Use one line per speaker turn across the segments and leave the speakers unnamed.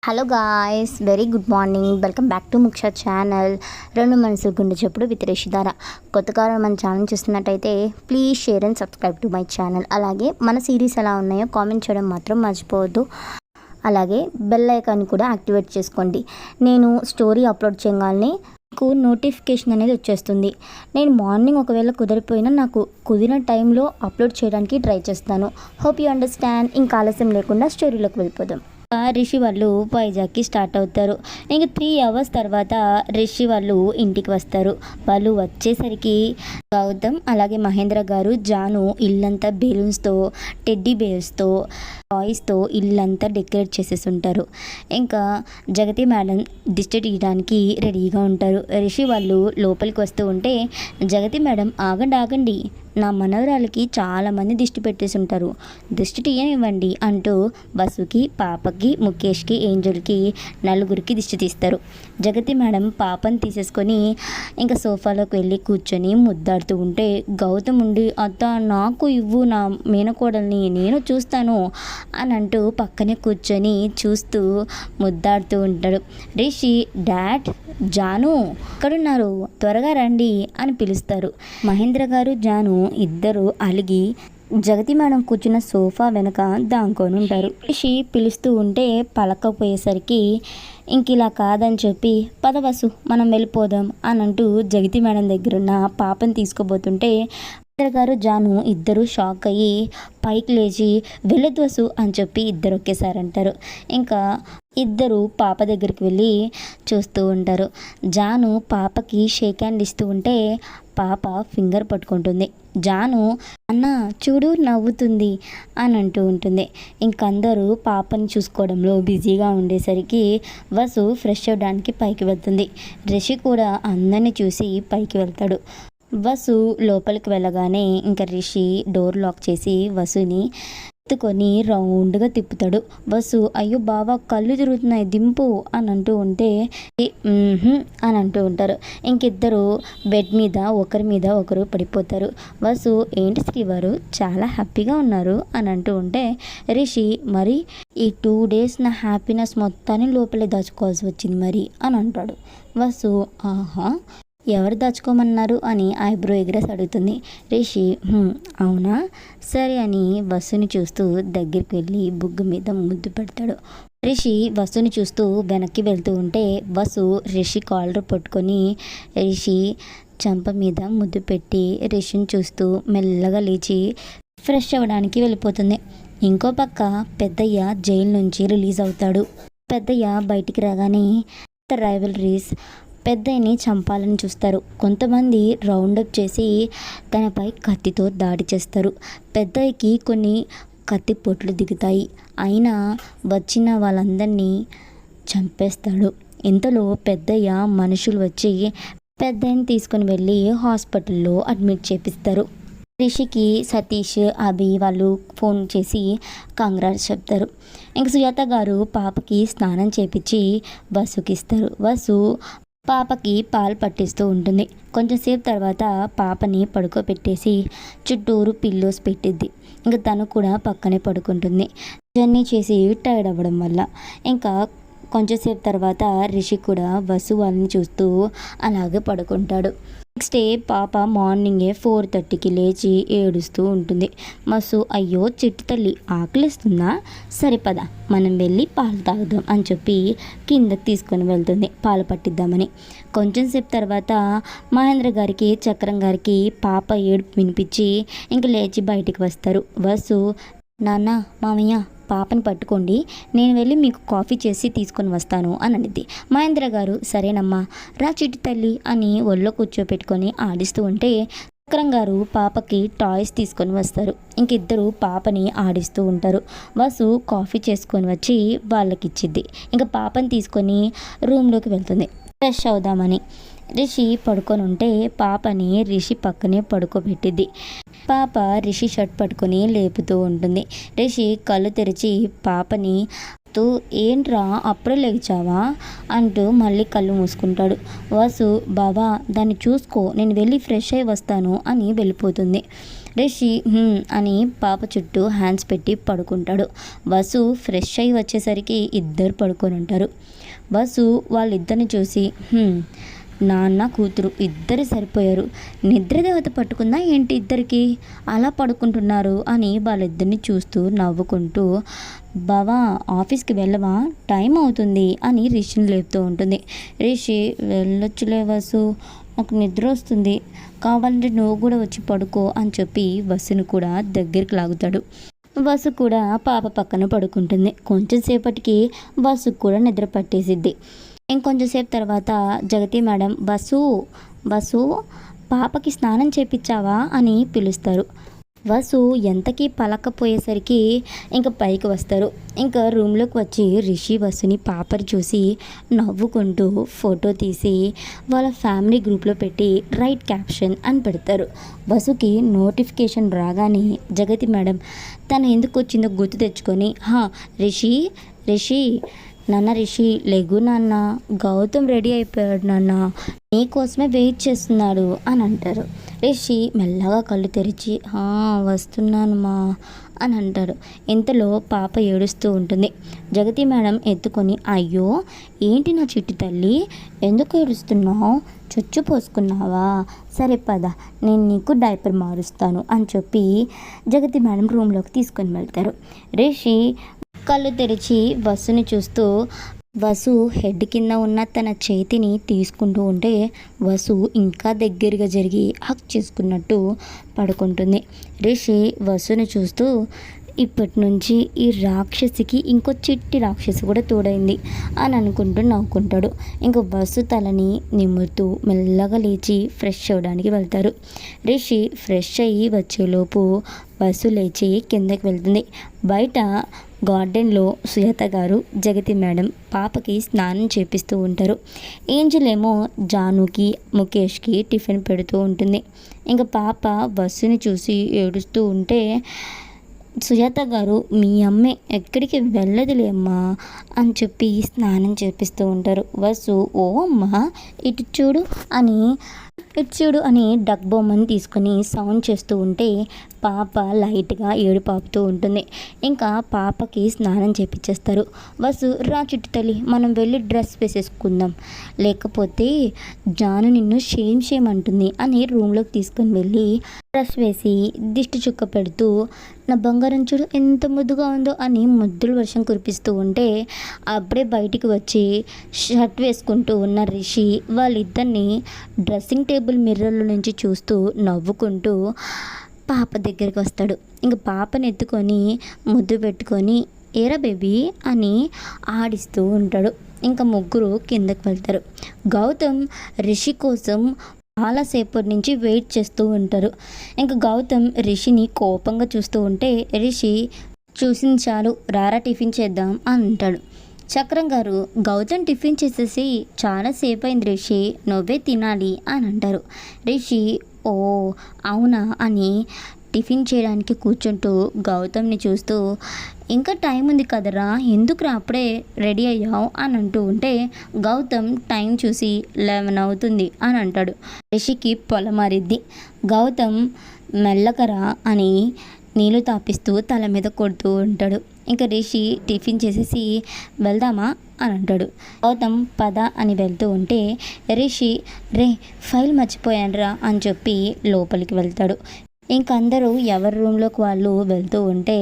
Hello guys, very good morning. Welcome back to Muksha channel. రెండు మనసు గుండె చెప్పుడు విత్ రేషిధార. కొత్తగా మన ఛానల్ చూస్తున్నట్టయితే please share and subscribe to my channel. అలాగే మన సిరీస్ ఎలా ఉన్నాయో కామెంట్ చేయడం మాత్రం మర్చిపోవద్దు. అలాగే బెల్ ఐకాన్ కూడా యాక్టివేట్ చేసుకోండి. నేను స్టోరీ అప్లోడ్ చేయగానే మీకు నోటిఫికేషన్ అనేది వచ్చేస్తుంది. నేను మార్నింగ్ ఒకవేళ కుదిరిపోయినా నాకు కుదిరిన టైంలో అప్లోడ్ చేయడానికి ట్రై చేస్తాను. Hope you understand. ఇంకా ఆలస్యం లేకుండా స్టోరీలోకి వెళ్ళిపోదాం. రిషి వాళ్ళు వైజాగ్కి స్టార్ట్ అవుతారు. ఇంకా 3 hours తర్వాత రిషి వాళ్ళు ఇంటికి వస్తారు. వాళ్ళు వచ్చేసరికి గౌతమ్ అలాగే మహేంద్ర గారు జాను ఇల్లంతా బెలూన్స్తో, టెడ్డీ బేర్స్తో, టాయ్స్తో ఇల్లంతా డెకరేట్ చేసేసి ఉంటారు. ఇంకా జగతి మేడం దిష్టి తీయడానికి రెడీగా ఉంటారు. రిషి వాళ్ళు లోపలికి వస్తూ ఉంటే జగతి మేడం ఆగండి, నా మనవరాలకి చాలామంది దిష్టి పెట్టేసి ఉంటారు, దిష్టి తీయనివ్వండి అంటూ వసుకి, పాపకి, ముఖేష్కి, ఏంజల్కి నలుగురికి దిష్టి తీస్తారు. జగతి మేడం పాపని తీసేసుకొని ఇంకా సోఫాలోకి వెళ్ళి కూర్చొని ముద్దాడుతూ ఉంటే గౌతమ్ ఉండి అత్త నాకు ఇవ్వు, నా మేనకోడల్ని నేను చూస్తాను అని అంటూ పక్కనే కూర్చొని చూస్తూ ముద్దాడుతూ ఉంటాడు. రిషి డాడ్, జాను ఎక్కడున్నారు, త్వరగా రండి అని పిలుస్తారు. మహేంద్ర గారు జాను ఇద్దరు అలిగి జగతి మేడం కూర్చున్న సోఫా వెనక దాంకొని ఉంటారు. రిషి పిలుస్తూ ఉంటే పలకపోయేసరికి ఇంక ఇలా కాదని చెప్పి పదవసు మనం వెళ్ళిపోదాం అని అంటూ జగతి మేడం దగ్గరున్న పాపని తీసుకోబోతుంటే మహేంద్ర గారు జాను ఇద్దరు షాక్ అయ్యి పైకి లేచి వెళ్ళొద్దు వసు అని చెప్పి ఇద్దరు ఒకేసారి అంటారు. ఇంకా ఇద్దరు పాప దగ్గరికి వెళ్ళి చూస్తూ ఉంటారు. జాను పాపకి షేక్ హ్యాండ్ ఇస్తూ ఉంటే పాప ఫింగర్ పట్టుకుంటుంది. జాను అన్న చూడు నవ్వుతుంది అని అంటూ ఉంటుంది. ఇంకందరూ పాపని చూసుకోవడంలో బిజీగా ఉండేసరికి వసు ఫ్రెష్ అవ్వడానికి పైకి వెళ్తుంది. రిషి కూడా అందరిని చూసి పైకి వెళ్తాడు. వసు లోపలికి వెళ్ళగానే ఇంకా రిషి డోర్ లాక్ చేసి వసుని ఎత్తుకొని రౌండ్గా తిప్పుతాడు. వసు అయ్యో బావా కళ్ళు తిరుగుతున్నాయి దింపు అని అంటూ ఉంటే అని అంటూ ఉంటారు. ఇంకిద్దరు బెడ్ మీద ఒకరి మీద ఒకరు పడిపోతారు. వసు ఏంటి శ్రీవారు చాలా హ్యాపీగా ఉన్నారు అని అంటూ ఉంటే రిషి మరి ఈ 2 days నా హ్యాపీనెస్ మొత్తాన్ని లోపలే దాచుకోవాల్సి వచ్చింది మరి అని అంటాడు. వసు ఆహా ఎవరు దాచుకోమన్నారు అని ఐబ్రో ఎగరేసి అడుగుతుంది. రిషి అవునా సరే అని వసుని చూస్తూ దగ్గరికి వెళ్ళి బుగ్గ మీద ముద్దు పెడతాడు. రిషి వసుని చూస్తూ వెనక్కి వెళ్తూ ఉంటే వసు రిషి కాలర్ పట్టుకొని రిషి చంప మీద ముద్దు పెట్టి రిషిని చూస్తూ మెల్లగా లేచి ఫ్రెష్ అవ్వడానికి వెళ్ళిపోతుంది. ఇంకో పక్క పెద్దయ్య జైలు నుంచి రిలీజ్ అవుతాడు. పెద్దయ్య బయటికి రాగానే రైవలరీస్ పెద్దయ్యని చంపాలని చూస్తారు. కొంతమంది రౌండప్ చేసి తనపై కత్తితో దాడి చేస్తారు. పెద్దయ్యకి కొన్ని కత్తి పొట్లు దిగుతాయి. అయినా వచ్చిన వాళ్ళందరినీ చంపేస్తాడు. ఇంతలో పెద్దయ్య మనుషులు వచ్చి పెద్దయ్యని తీసుకొని వెళ్ళి హాస్పిటల్లో అడ్మిట్ చేపిస్తారు. రిషికి సతీష్, అభి వాళ్ళు ఫోన్ చేసి కంగ్రాట్స్ చెప్తారు. ఇంక సుజాత గారు పాపకి స్నానం చేపించి వసుకి ఇస్తారు. వసు పాపకి పాలు పట్టిస్తూ ఉంటుంది. కొంచెంసేపు తర్వాత పాపని పడుకోబెట్టేసి చుట్టూరు పిల్లోస్ పెట్టిద్ది. ఇంకా తను కూడా పక్కనే పడుకుంటుంది. జర్నీ చేసి టైర్డ్ అవ్వడం వల్ల. ఇంకా కొంచెంసేపు తర్వాత రిషి కూడా వసు వాళ్ళని చూస్తూ అలాగే పడుకుంటాడు. నెక్స్ట్ డే పాప మార్నింగే 4:30కి లేచి ఏడుస్తూ ఉంటుంది. మసు అయ్యో చిట్టు తల్లి ఆకలిస్తుందా, సరిపదా మనం వెళ్ళి పాలు తాగుదాం అని చెప్పి కిందకి తీసుకొని వెళ్తుంది పాలు పట్టిద్దామని. కొంచెంసేపు తర్వాత మహేంద్ర గారికి, చక్రం గారికి పాప ఏడుపు వినిపించి ఇంక లేచి బయటికి వస్తారు. వసు నాన్న మామయ్య పాపని పట్టుకోండి, నేను వెళ్ళి మీకు కాఫీ చేసి తీసుకొని వస్తాను అని అనిద్ది. మహేంద్ర గారు సరేనమ్మా రా చిట్టి తల్లి అని ఒళ్ళో కూర్చోపెట్టుకొని ఆడిస్తూ ఉంటే చక్రం గారు పాపకి టాయ్స్ తీసుకొని వస్తారు. ఇంకిద్దరు పాపని ఆడిస్తూ ఉంటారు. వసు కాఫీ చేసుకొని వచ్చి వాళ్ళకి ఇచ్చిద్ది. ఇంకా పాపని తీసుకొని రూమ్లోకి వెళ్తుంది ఫ్రెష్ అవుదామని. రిషి పడుకొని ఉంటే పాపని రిషి పక్కనే పడుకోబెట్టిద్ది. పాప రిషి షర్ట్ పట్టుకొని లేపుతూ ఉంటుంది. రిషి కళ్ళు తెరిచి పాపని ఏంట్రా అప్పుడే లేచావా అంటూ మళ్ళీ కళ్ళు మూసుకుంటాడు. వసు బాబా దాన్ని చూసుకో, నేను వెళ్ళి ఫ్రెష్ అయి వస్తాను అని వెళ్ళిపోతుంది. రిషి అని పాప చుట్టూ హ్యాండ్స్ పెట్టి పడుకుంటాడు. వసు ఫ్రెష్ అయ్యి వచ్చేసరికి ఇద్దరు పడుకొని ఉంటారు. వసు వాళ్ళిద్దరిని చూసి నాన్న కూతురు ఇద్దరు సరిపోయారు, నిద్రదేవత పట్టుకుందా ఏంటి ఇద్దరికి అలా పడుకుంటున్నారు అని వాళ్ళిద్దరిని చూస్తూ నవ్వుకుంటూ, బావా ఆఫీస్కి వెళ్ళవా, టైం అవుతుంది అని రిషిని లేపుతూ ఉంటుంది. రిషి వెళ్ళొచ్చులే వసు, నాకు నిద్ర వస్తుంది, కావాలంటే నువ్వు కూడా వచ్చి పడుకో అని చెప్పి వసుని కూడా దగ్గరికి లాగుతాడు. వసు కూడా పాప పక్కన పడుకుంటుంది. కొంచెం సేపటికి వసుకు కూడా నిద్ర పట్టేసిద్ది. ఇంకొంచెంసేపు తర్వాత జగతి మేడం వసు పాపకి స్నానం చేపించావా అని పిలుస్తారు. వసు ఎంతకీ పలకపోయేసరికి ఇంకా పైకి వస్తారు. ఇంకా రూమ్లోకి వచ్చి రిషి వసుని పాపని చూసి నవ్వుకుంటూ ఫోటో తీసి వాళ్ళ ఫ్యామిలీ గ్రూప్లో పెట్టి రైట్ క్యాప్షన్ అని పెడతారు. వసుకి నోటిఫికేషన్ రాగానే జగతి మేడం తను ఎందుకు వచ్చిందో గుర్తు తెచ్చుకొని రిషి నాన్న రిషి లెగు నాన్న, గౌతమ్ రెడీ అయిపోయాడు నాన్న, నీకోసమే వెయిట్ చేస్తున్నాడు అని అంటారు. రిషి మెల్లగా కళ్ళు తెరిచి వస్తున్నాను మా అని అంటాడు. ఇంతలో పాప ఏడుస్తూ ఉంటుంది. జగతి మేడం ఎత్తుకొని అయ్యో ఏంటి నా చిట్టి తల్లి, ఎందుకు ఏడుస్తున్నావు, చుచ్చు పోసుకున్నావా, సరే పద నేను నీకు డైపర్ మారుస్తాను అని చెప్పి జగతి మేడం రూమ్లోకి తీసుకొని వెళ్తారు. రిషి కళ్ళు తెరిచి వసుని చూస్తూ వసు హెడ్ కింద ఉన్న తన చేతిని తీసుకుంటూ ఉంటే వసు ఇంకా దగ్గరగా జరిగి హక్ చేసుకున్నట్టు పడుకుంటుంది. రిషి వసుని చూస్తూ ఇప్పటి నుంచి ఈ రాక్షసికి ఇంకో చిట్టి రాక్షసి కూడా తోడైంది అని అనుకుంటూ నవ్వుకుంటాడు. ఇంకో బస్సు తలని నిమ్ముతూ మెల్లగా లేచి ఫ్రెష్ అవ్వడానికి వెళ్తారు. రిషి ఫ్రెష్ అయ్యి వచ్చేలోపు బస్సు లేచి కిందకి వెళ్తుంది. బయట గార్డెన్లో సుజాత గారు జగతి మేడం పాపకి స్నానం చేపిస్తూ ఉంటారు. ఏంజల్ ఏమో జానుకి ముఖేష్కి టిఫిన్ పెడుతూ ఉంటుంది. ఇంకా పాప బస్సుని చూసి ఏడుస్తూ ఉంటే సుజాత గారు మీ అమ్మే ఎక్కడికి వెళ్ళదులే అమ్మా అని చెప్పి స్నానం చేపిస్తూ ఉంటారు. వసు ఓ అమ్మ ఇటు చూడు అని డక్ బొమ్మని తీసుకొని సౌండ్ చేస్తూ ఉంటే పాప లైట్గా ఏడుపాపుతూ ఉంటుంది. ఇంకా పాపకి స్నానం చేపించేస్తారు. వసు రా చుట్టు తల్లి మనం వెళ్ళి డ్రెస్ వేసేసుకుందాం, లేకపోతే జాను నిన్ను షేమ్ అంటుంది అని రూమ్లోకి తీసుకొని వెళ్ళి డ్రెస్ వేసి దిష్టి చుక్క పెడుతూ నా బంగారం చూడు ఎంత ముద్దుగా ఉందో అని ముద్దుల వర్షం కురిపిస్తూ ఉంటే అప్పుడే బయటికి వచ్చి షర్ట్ వేసుకుంటూ ఉన్న రిషి వాళ్ళిద్దరిని డ్రెస్సింగ్ టేబుల్ మిర్రర్ల నుంచి చూస్తూ నవ్వుకుంటూ పాప దగ్గరికి వస్తాడు. ఇంక పాపని ఎత్తుకొని ముద్దు పెట్టుకొని ఏరా బేబీ అని ఆడిస్తూ ఉంటాడు. ఇంకా ముగ్గురు కిందకి వెళ్తారు. గౌతమ్ రిషి కోసం చాలాసేపటి నుంచి వెయిట్ చేస్తూ ఉంటారు. ఇంకా గౌతమ్ రిషిని కోపంగా చూస్తూ ఉంటే రిషి చూసింది చాలు రారా టిఫిన్ చేద్దాం అని అంటాడు. చక్రం గారు గౌతమ్ టిఫిన్ చేసేసి చాలాసేపు అయింది రిషి, నువ్వే తినాలి అని అంటారు. రిషి ఓ అవునా అని టిఫిన్ చేయడానికి కూర్చుంటూ గౌతమ్ని చూస్తూ ఇంకా టైం ఉంది కదరా ఎందుకురా అప్పుడే రెడీ అయ్యావు అని అంటూ ఉంటే గౌతమ్ టైం చూసి 11 అవుతుంది అని అంటాడు. రిషికి పొలమారిద్ది. గౌతమ్ మెల్లకరా అని నీళ్ళు తాపిస్తూ తల మీద కొడుతూ ఉంటాడు. ఇంకా రిషి టిఫిన్ చేసేసి వెళ్దామా అని అంటాడు. గౌతమ్ పద అని వెళ్తూ ఉంటే రిషి ఫైల్ మర్చిపోయానురా అని చెప్పి లోపలికి వెళ్తాడు. ఇంకందరూ ఎవరి రూమ్లోకి వాళ్ళు వెళ్తూ ఉంటే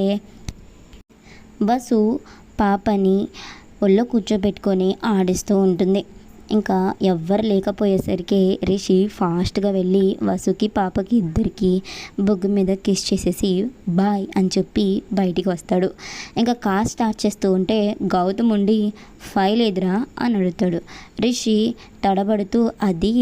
వసు పాపని ఒళ్ళో కూర్చోబెట్టుకొని ఆడిస్తూ ఉంటుంది. ఇంకా ఎవ్వరు లేకపోయేసరికి రిషి ఫాస్ట్గా వెళ్ళి వసుకి పాపకి ఇద్దరికి బొగ్గు మీద కిస్ చేసేసి బాయ్ అని చెప్పి బయటికి వస్తాడు. ఇంకా కార్ స్టార్ట్ చేస్తూ ఉంటే గౌతమ్ ఉండి ఫైల్ ఎదురా అని అడుగుతాడు. రిషి తడబడుతూ అది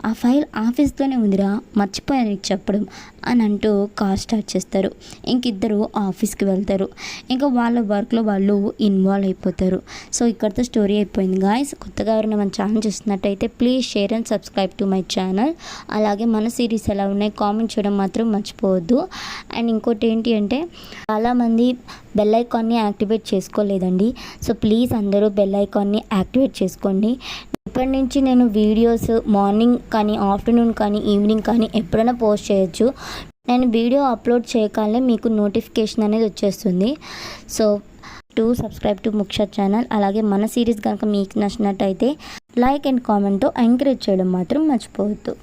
ఆ ఫైల్ ఆఫీస్లోనే ఉందిరా, మర్చిపోయాను నీకు చెప్పడం అని అంటూ కార్ స్టార్ట్ చేస్తారు. ఇంకిద్దరు ఆఫీస్కి వెళ్తారు. ఇంకా వాళ్ళ వర్క్లో వాళ్ళు ఇన్వాల్వ్ అయిపోతారు. సో ఇక్కడితో స్టోరీ అయిపోయింది గాయ్స్. కొత్తగా ఎవరైనా మన ఛానల్ చూస్తున్నట్టయితే please share and subscribe to my channel. అలాగే మన సిరీస్ ఎలా ఉన్నాయి కామెంట్ చేయడం మాత్రం మర్చిపోవద్దు. అండ్ ఇంకోటి ఏంటి అంటే చాలామంది బెల్ ఐకాన్ని యాక్టివేట్ చేసుకోలేదండి. సో ప్లీజ్ అందరూ బెల్ ఐకాన్ని యాక్టివేట్ చేసుకోండి. ఇప్పటి నుంచి నేను వీడియోస్ మార్నింగ్ కానీ ఆఫ్టర్నూన్ కానీ ఈవినింగ్ కానీ ఎప్పుడైనా పోస్ట్ చేయొచ్చు. నేను వీడియో అప్లోడ్ చేయగానే మీకు నోటిఫికేషన్ అనేది వచ్చేస్తుంది. So do subscribe to Mukshat channel. అలాగే మన సిరీస్ కనుక మీకు నచ్చినట్టయితే లైక్ అండ్ కామెంట్తో ఎంకరేజ్ చేయడం మాత్రం మర్చిపోవద్దు.